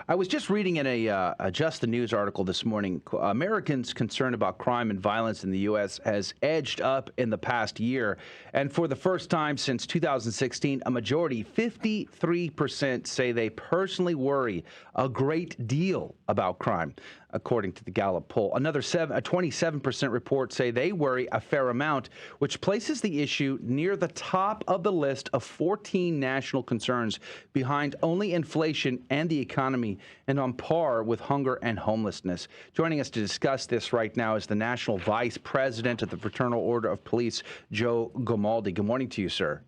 I was just reading in a Just the News article this morning. Americans concerned about crime and violence in the U.S. has edged up in the past year. And for the first time since 2016, a majority, 53%, say they personally worry a great deal about crime, according to the Gallup poll. Another 27% report say they worry a fair amount, which places the issue near the top of the list of 14 national concerns, behind only inflation and the economy, and on par with hunger and homelessness. Joining us to discuss this right now is the National Vice President of the Fraternal Order of Police, Joe Gamaldi. Good morning to you, sir.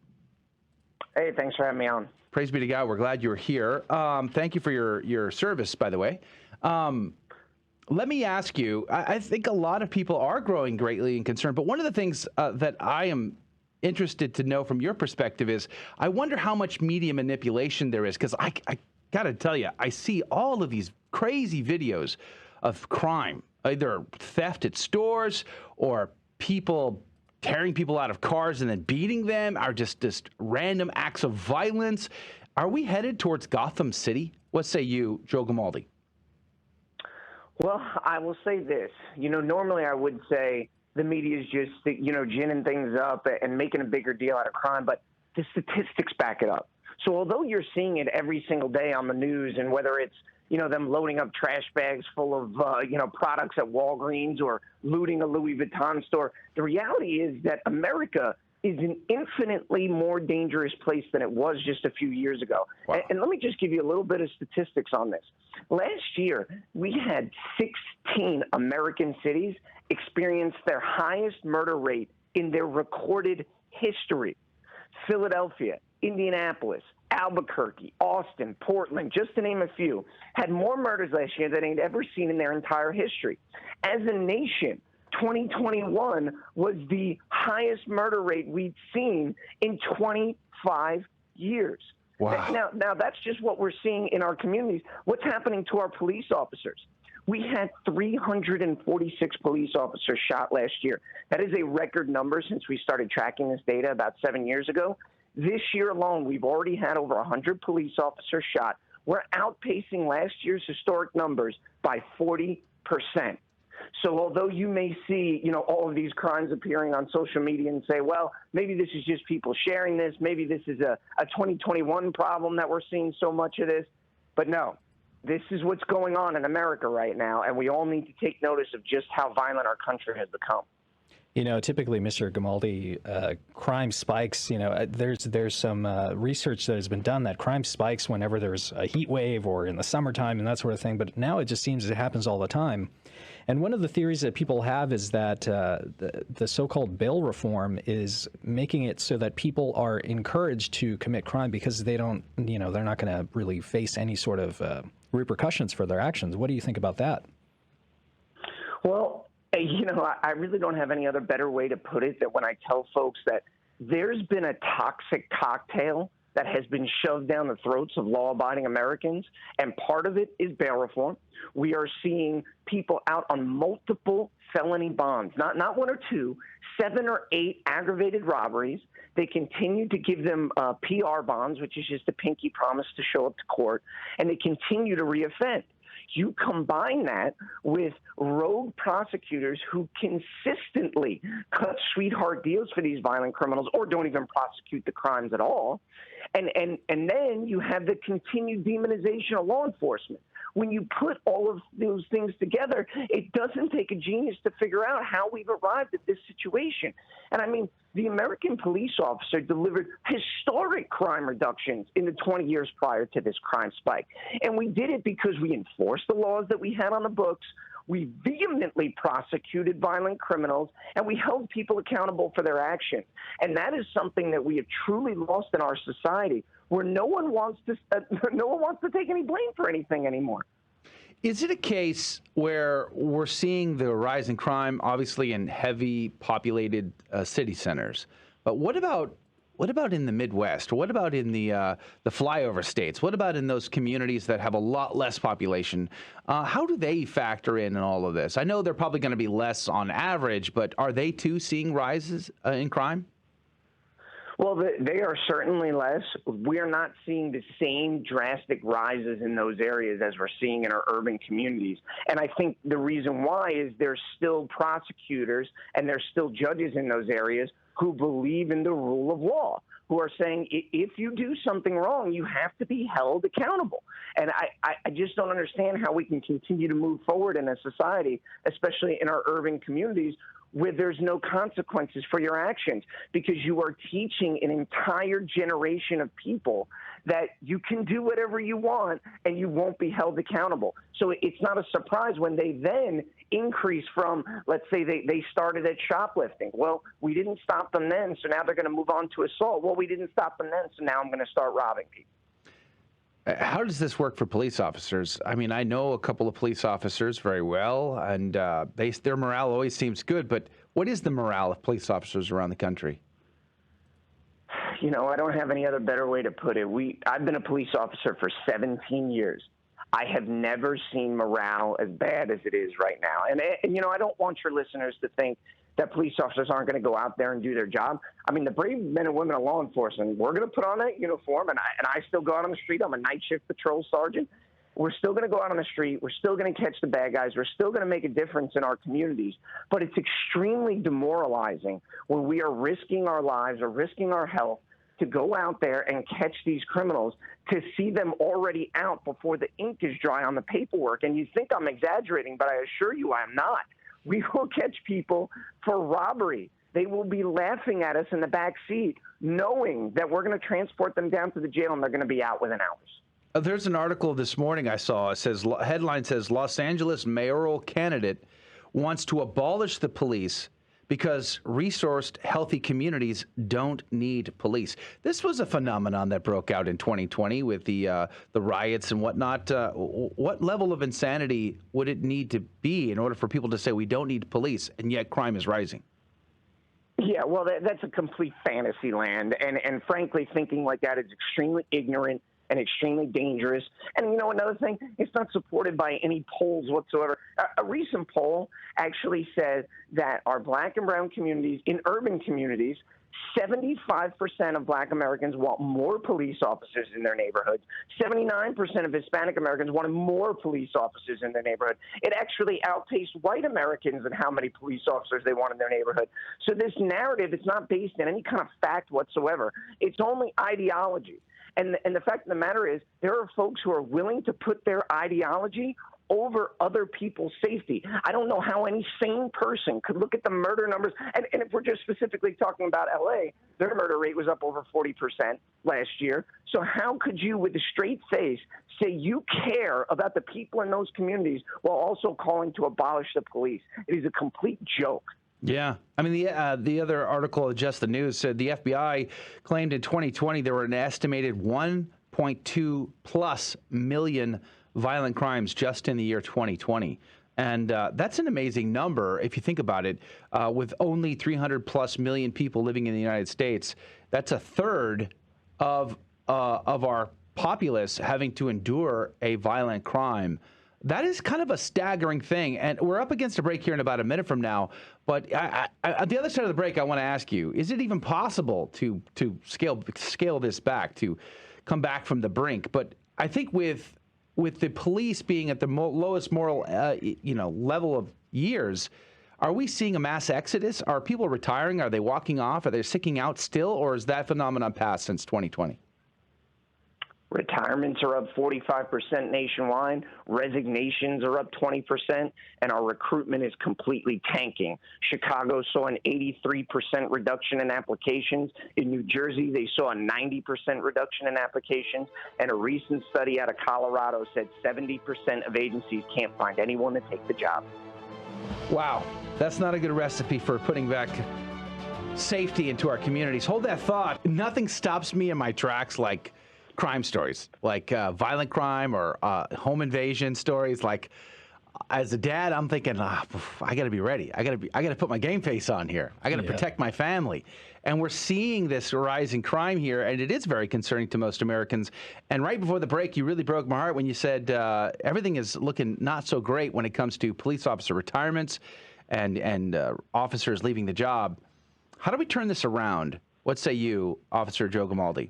Hey, thanks for having me on. Praise be to God. We're glad you're here. Thank you for your service, by the way. Let me ask you, I think a lot of people are growing greatly in concern, but one of the things that I am interested to know from your perspective is, I wonder how much media manipulation there is, because I got to tell you, I see all of these crazy videos of crime, either theft at stores or people tearing people out of cars and then beating them, or just random acts of violence. Are we headed towards Gotham City? What say you, Joe Gamaldi? Well, I will say this. Normally I would say the media is just, ginning things up and making a bigger deal out of crime, but the statistics back it up. So although you're seeing it every single day on the news, and whether it's, them loading up trash bags full of, products at Walgreens or looting a Louis Vuitton store, the reality is that America is an infinitely more dangerous place than it was just a few years ago. Wow. And let me just give you a little bit of statistics on this. Last year, we had 16 American cities experience their highest murder rate in their recorded history. Philadelphia, Indianapolis, Albuquerque, Austin, Portland, just to name a few, had more murders last year than they'd ever seen in their entire history. As a nation, 2021 was the highest murder rate we'd seen in 25 years. Wow. Now that's just what we're seeing in our communities. What's happening to our police officers? We had 346 police officers shot last year. That is a record number since we started tracking this data about 7 years ago. This year alone, we've already had over 100 police officers shot. We're outpacing last year's historic numbers by 40%. So although you may see, all of these crimes appearing on social media and say, well, maybe this is just people sharing this, maybe this is a 2021 problem that we're seeing so much of this, but no, this is what's going on in America right now, and we all need to take notice of just how violent our country has become. Typically, Mr. Gamaldi, crime spikes. There's some research that has been done that crime spikes whenever there's a heat wave or in the summertime and that sort of thing. But now it just seems it happens all the time. And one of the theories that people have is that the so-called bail reform is making it so that people are encouraged to commit crime because they don't, they're not going to really face any sort of repercussions for their actions. What do you think about that? Well, I really don't have any other better way to put it than when I tell folks that there's been a toxic cocktail that has been shoved down the throats of law-abiding Americans, and part of it is bail reform. We are seeing people out on multiple felony bonds, not one or two, 7 or 8 aggravated robberies. They continue to give them PR bonds, which is just a pinky promise to show up to court, and they continue to reoffend. You combine that with rogue prosecutors who consistently cut sweetheart deals for these violent criminals or don't even prosecute the crimes at all. And then you have the continued demonization of law enforcement. When you put all of those things together, it doesn't take a genius to figure out how we've arrived at this situation. And I mean, the American police officer delivered historic crime reductions in the 20 years prior to this crime spike. And we did it because we enforced the laws that we had on the books. We vehemently prosecuted violent criminals, and we held people accountable for their actions. And that is something that we have truly lost in our society, where no one wants to take any blame for anything anymore. Is it a case where we're seeing the rise in crime, obviously in heavy populated city centers, but what about in the Midwest? What about in the flyover states? What about in those communities that have a lot less population? How do they factor in all of this? I know they're probably going to be less on average, but are they too seeing rises in crime? Well, they are certainly less. We're not seeing the same drastic rises in those areas as we're seeing in our urban communities. And I think the reason why is there's still prosecutors and there's still judges in those areas who believe in the rule of law, who are saying if you do something wrong, you have to be held accountable. And I just don't understand how we can continue to move forward in a society, especially in our urban communities, where there's no consequences for your actions, because you are teaching an entire generation of people that you can do whatever you want and you won't be held accountable. So it's not a surprise when they then increase from, let's say they started at shoplifting. Well, we didn't stop them then, so now they're going to move on to assault. Well, we didn't stop them then, so now I'm going to start robbing people. How does this work for police officers? I mean, I know a couple of police officers very well, and their morale always seems good, but what is the morale of police officers around the country? You know, I don't have any other better way to put it. I've been a police officer for 17 years. I have never seen morale as bad as it is right now. And you know, I don't want your listeners to think that police officers aren't going to go out there and do their job. I mean, the brave men and women of law enforcement, we're going to put on that uniform, and I still go out on the street. I'm a night shift patrol sergeant. We're still going to go out on the street. We're still going to catch the bad guys. We're still going to make a difference in our communities. But it's extremely demoralizing when we are risking our lives or risking our health to go out there and catch these criminals, to see them already out before the ink is dry on the paperwork. And you think I'm exaggerating, but I assure you I am not. We will catch people for robbery. They will be laughing at us in the back seat, knowing that we're going to transport them down to the jail and they're going to be out within hours. There's an article this morning I saw. It says, headline says, Los Angeles mayoral candidate wants to abolish the police because resourced, healthy communities don't need police. This was a phenomenon that broke out in 2020 with the riots and whatnot. What level of insanity would it need to be in order for people to say we don't need police, and yet crime is rising? Yeah, well, that's a complete fantasy land. And frankly, thinking like that is extremely ignorant and extremely dangerous. And, you know, another thing, it's not supported by any polls whatsoever. A recent poll actually said that our black and brown communities, in urban communities, 75% of black Americans want more police officers in their neighborhoods. 79% of Hispanic Americans wanted more police officers in their neighborhood. It actually outpaced white Americans in how many police officers they want in their neighborhood. So this narrative is not based in any kind of fact whatsoever. It's only ideology. And the fact of the matter is, there are folks who are willing to put their ideology over other people's safety. I don't know how any sane person could look at the murder numbers. And if we're just specifically talking about L.A., their murder rate was up over 40% last year. So how could you, with a straight face, say you care about the people in those communities while also calling to abolish the police? It is a complete joke. Yeah. I mean, the other article at Just the News said the FBI claimed in 2020 there were an estimated 1.2 plus million violent crimes just in the year 2020. And that's an amazing number if you think about it. With only 300 plus million people living in the United States, that's a third of our populace having to endure a violent crime. That is kind of a staggering thing. And we're up against a break here in about a minute from now. But at the other side of the break, I want to ask you, is it even possible to scale this back, to come back from the brink? But I think with the police being at the lowest moral level of years, are we seeing a mass exodus? Are people retiring? Are they walking off? Are they sticking out still? Or is that phenomenon passed since 2020? Retirements are up 45% nationwide. Resignations are up 20%, and our recruitment is completely tanking. Chicago saw an 83% reduction in applications. In New Jersey, they saw a 90% reduction in applications, and a recent study out of Colorado said 70% of agencies can't find anyone to take the job. Wow, that's not a good recipe for putting back safety into our communities. Hold that thought. Nothing stops me in my tracks like crime stories, like violent crime or home invasion stories. Like, as a dad, I'm thinking, I got to be ready. I got to put my game face on here. I got to protect my family. And we're seeing this rise in crime here, and it is very concerning to most Americans. And right before the break, you really broke my heart when you said everything is looking not so great when it comes to police officer retirements and officers leaving the job. How do we turn this around? What say you, Officer Joe Gamaldi?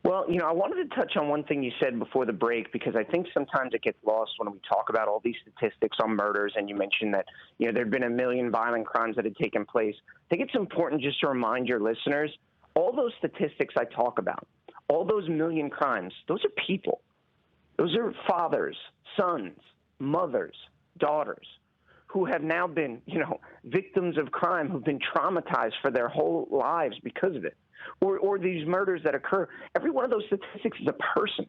Well, I wanted to touch on one thing you said before the break, because I think sometimes it gets lost when we talk about all these statistics on murders, and you mentioned that, there had been 1 million violent crimes that had taken place. I think it's important just to remind your listeners, all those statistics I talk about, all those 1 million crimes, those are people. Those are fathers, sons, mothers, daughters, who have now been, victims of crime, who've been traumatized for their whole lives because of it. Or these murders that occur. Every one of those statistics is a person.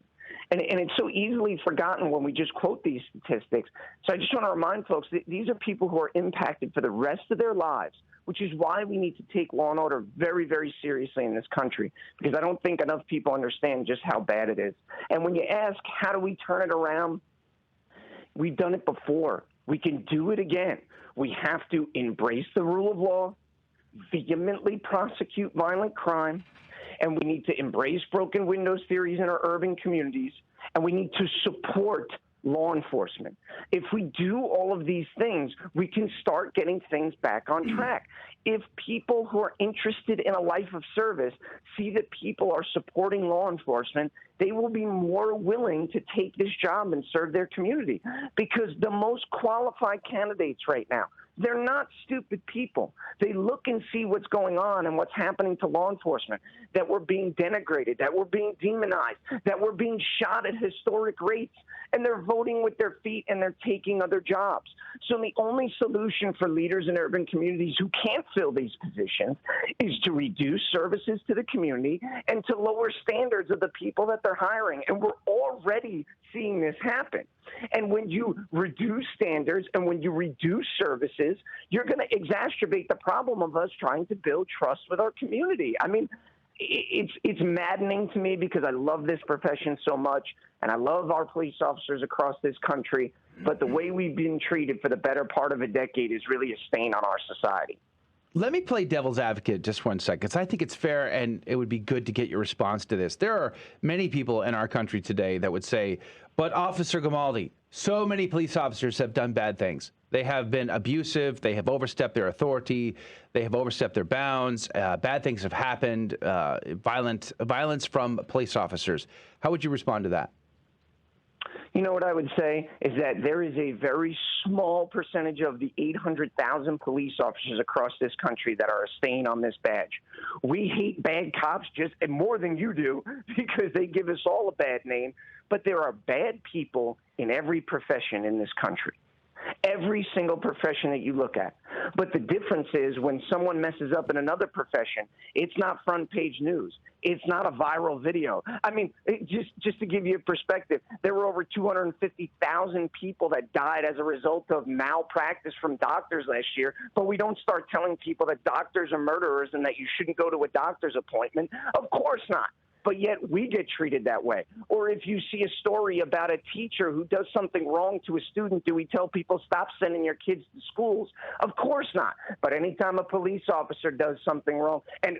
And it's so easily forgotten when we just quote these statistics. So I just want to remind folks that these are people who are impacted for the rest of their lives, which is why we need to take law and order very, very seriously in this country, because I don't think enough people understand just how bad it is. And when you ask, how do we turn it around? We've done it before. We can do it again. We have to embrace the rule of law, vehemently prosecute violent crime, and we need to embrace broken windows theories in our urban communities, and we need to support law enforcement. If we do all of these things, we can start getting things back on track. If people who are interested in a life of service see that people are supporting law enforcement, they will be more willing to take this job and serve their community, because the most qualified candidates right now, they're not stupid people. They look and see what's going on and what's happening to law enforcement, that we're being denigrated, that we're being demonized, that we're being shot at historic rates, and they're voting with their feet and they're taking other jobs. So the only solution for leaders in urban communities who can't fill these positions is to reduce services to the community and to lower standards of the people that they're hiring. And we're already seeing this happen. And when you reduce standards and when you reduce services, you're going to exacerbate the problem of us trying to build trust with our community. I mean, it's maddening to me, because I love this profession so much, and I love our police officers across this country, but the way we've been treated for the better part of a decade is really a stain on our society. Let me play devil's advocate just 1 second, because I think it's fair, and it would be good to get your response to this. There are many people in our country today that would say, but Officer Gamaldi, so many police officers have done bad things. They have been abusive. They have overstepped their authority. They have overstepped their bounds. Bad things have happened. Violence from police officers. How would you respond to that? You know what I would say is that there is a very small percentage of the 800,000 police officers across this country that are a stain on this badge. We hate bad cops just more than you do, because they give us all a bad name. But there are bad people in every profession in this country. Every single profession that you look at. But the difference is, when someone messes up in another profession, it's not front page news. It's not a viral video. I mean, just to give you a perspective, there were over 250,000 people that died as a result of malpractice from doctors last year, but we don't start telling people that doctors are murderers and that you shouldn't go to a doctor's appointment. Of course not. But yet we get treated that way. Or if you see a story about a teacher who does something wrong to a student, do we tell people stop sending your kids to schools? Of course not. But anytime a police officer does something wrong, and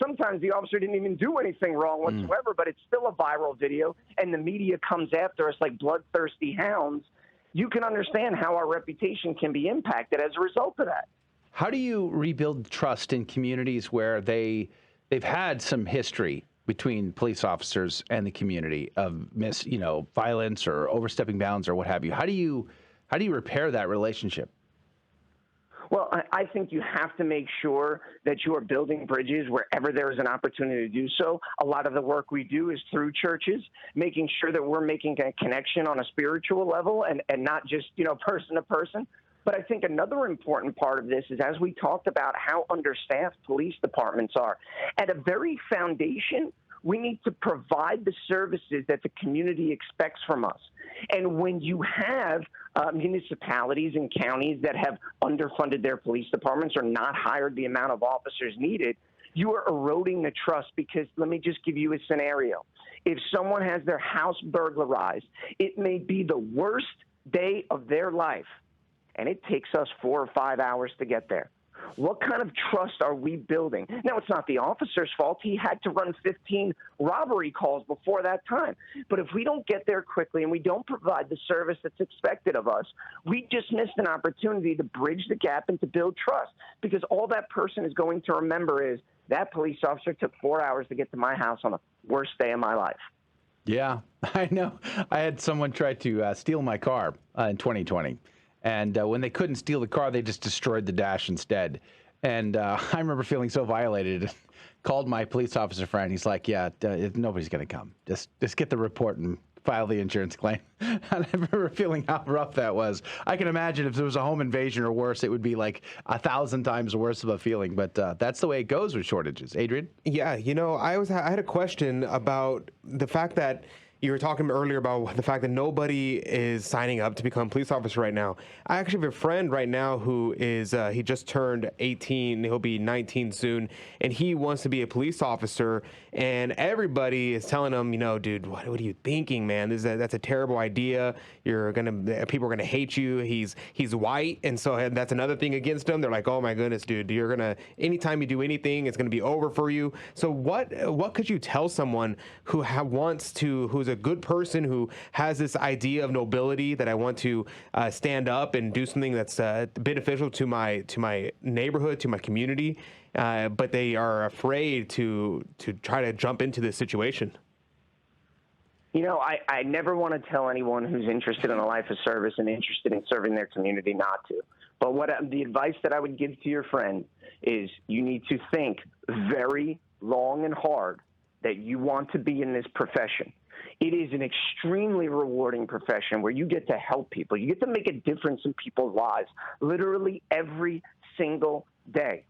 sometimes the officer didn't even do anything wrong whatsoever, but it's still a viral video, and the media comes after us like bloodthirsty hounds, you can understand how our reputation can be impacted as a result of that. How do you rebuild trust in communities where they've had some history between police officers and the community of violence or overstepping bounds or what have you? How do you repair that relationship? Well, I think you have to make sure that you are building bridges wherever there is an opportunity to do so. A lot of the work we do is through churches, making sure that we're making a connection on a spiritual level and not just, person to person. But I think another important part of this is, as we talked about how understaffed police departments are, at a very foundation, we need to provide the services that the community expects from us. And when you have municipalities and counties that have underfunded their police departments or not hired the amount of officers needed, you are eroding the trust, because let me just give you a scenario. If someone has their house burglarized, it may be the worst day of their life, and it takes us 4 or 5 hours to get there. What kind of trust are we building? Now, it's not the officer's fault. He had to run 15 robbery calls before that time. But if we don't get there quickly and we don't provide the service that's expected of us, we just missed an opportunity to bridge the gap and to build trust, because all that person is going to remember is that police officer took 4 hours to get to my house on the worst day of my life. Yeah, I know. I had someone try to steal my car in 2020. And when they couldn't steal the car, they just destroyed the dash instead. And I remember feeling so violated. Called my police officer friend. He's like, yeah, nobody's going to come. Just get the report and file the insurance claim. And I remember feeling how rough that was. I can imagine if there was a home invasion or worse, it would be like 1,000 times worse of a feeling. But that's the way it goes with shortages. Adrian? Yeah, I had a question about the fact that you were talking earlier about the fact that nobody is signing up to become a police officer right now. I actually have a friend right now who is, he just turned 18, he'll be 19 soon, and he wants to be a police officer, and everybody is telling him, dude, what are you thinking, man? That's a terrible idea. People are gonna hate you. He's white, and so that's another thing against him. They're like, oh my goodness, dude, anytime you do anything, it's gonna be over for you. So what could you tell someone who's a good person, who has this idea of nobility, that I want to stand up and do something that's beneficial to my neighborhood, to my community, but they are afraid to try to jump into this situation? I never want to tell anyone who's interested in a life of service and interested in serving their community not to. But the advice that I would give to your friend is you need to think very long and hard that you want to be in this profession. It is an extremely rewarding profession where you get to help people. You get to make a difference in people's lives literally every single day.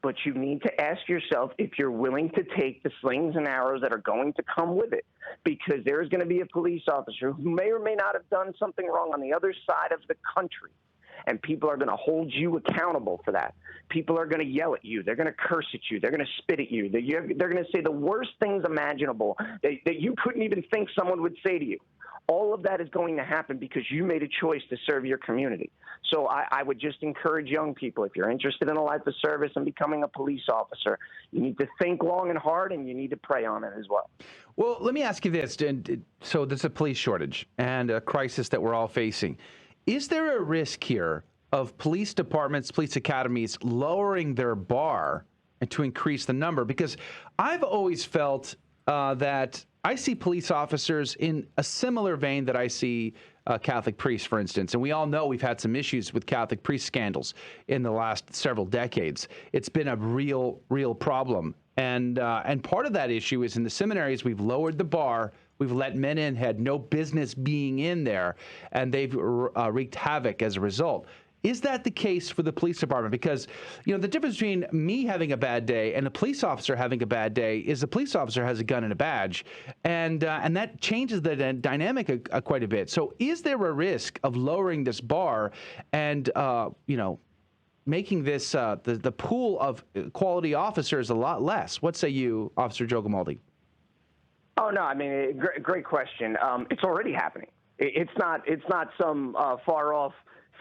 But you need to ask yourself if you're willing to take the slings and arrows that are going to come with it, because there's going to be a police officer who may or may not have done something wrong on the other side of the country. And people are going to hold you accountable for that. People are going to yell at you. They're going to curse at you. They're going to spit at you. They're going to say the worst things imaginable that you couldn't even think someone would say to you. All of that is going to happen because you made a choice to serve your community. So I would just encourage young people, if you're interested in a life of service and becoming a police officer, you need to think long and hard, and you need to pray on it as well. Well, let me ask you this. So there's a police shortage and a crisis that we're all facing. Is there a risk here of police departments, police academies lowering their bar and to increase the number? Because I've always felt that I see police officers in a similar vein that I see Catholic priests, for instance. And we all know we've had some issues with Catholic priest scandals in the last several decades. It's been a real problem. And part of that issue is in the seminaries, we've lowered the bar. We've let men in, had no business being in there, and they've wreaked havoc as a result. Is that the case for the police department? Because, the difference between me having a bad day and a police officer having a bad day is the police officer has a gun and a badge, and that changes the dynamic quite a bit. So is there a risk of lowering this bar and, making this the pool of quality officers a lot less? What say you, Officer Joe Gamaldi? Oh, no, great question. It's already happening. It's not some far-off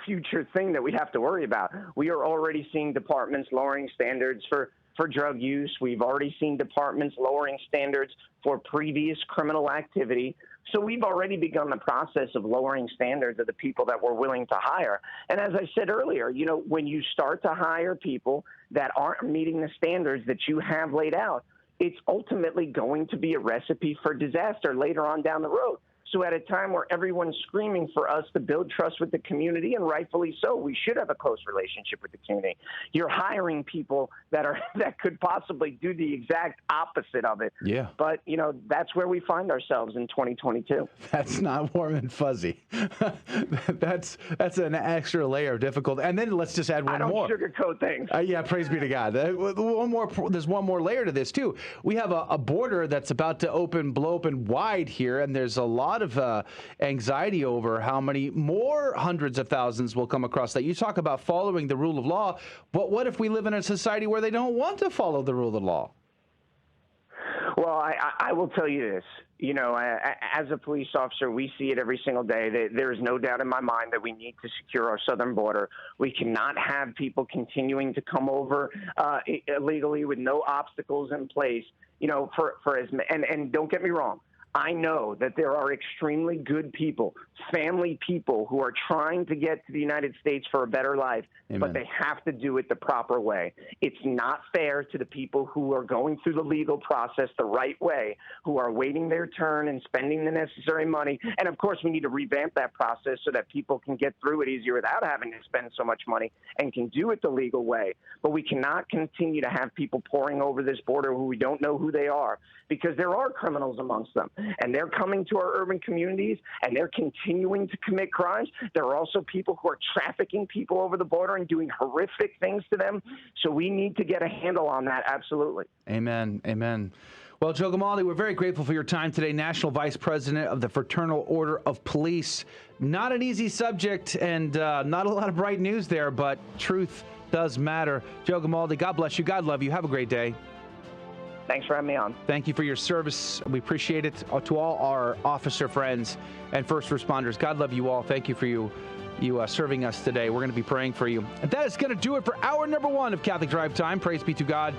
future thing that we have to worry about. We are already seeing departments lowering standards for drug use. We've already seen departments lowering standards for previous criminal activity. So we've already begun the process of lowering standards of the people that we're willing to hire. And as I said earlier, when you start to hire people that aren't meeting the standards that you have laid out, it's ultimately going to be a recipe for disaster later on down the road. So at a time where everyone's screaming for us to build trust with the community, and rightfully so, we should have a close relationship with the community. You're hiring people that could possibly do the exact opposite of it. Yeah. But, that's where we find ourselves in 2022. That's not warm and fuzzy. That's an extra layer of difficulty. And then let's just add one more. I don't sugarcoat things. Yeah, praise be to God. There's one more layer to this, too. We have a border that's about to blow open wide here, and there's a lot of anxiety over how many more hundreds of thousands will come across that. You talk about following the rule of law, but what if we live in a society where they don't want to follow the rule of law? Well, I will tell you this. You know, as a police officer, we see it every single day. There is no doubt in my mind that we need to secure our southern border. We cannot have people continuing to come over illegally with no obstacles in place. You know, and don't get me wrong. I know that there are extremely good people, family people who are trying to get to the United States for a better life, Amen. But they have to do it the proper way. It's not fair to the people who are going through the legal process the right way, who are waiting their turn and spending the necessary money. And, of course, we need to revamp that process so that people can get through it easier without having to spend so much money and can do it the legal way. But we cannot continue to have people pouring over this border who we don't know who they are, because there are criminals amongst them. And they're coming to our urban communities, and they're continuing to commit crimes. There are also people who are trafficking people over the border and doing horrific things to them. So we need to get a handle on that, absolutely. Amen. Amen. Well, Joe Gamaldi, we're very grateful for your time today, National Vice President of the Fraternal Order of Police. Not an easy subject, and not a lot of bright news there, but truth does matter. Joe Gamaldi, God bless you. God love you. Have a great day. Thanks for having me on. Thank you for your service. We appreciate it. To all our officer friends and first responders, God love you all. Thank you for you serving us today. We're going to be praying for you. And that is going to do it for hour number 1 of Catholic Drive Time. Praise be to God.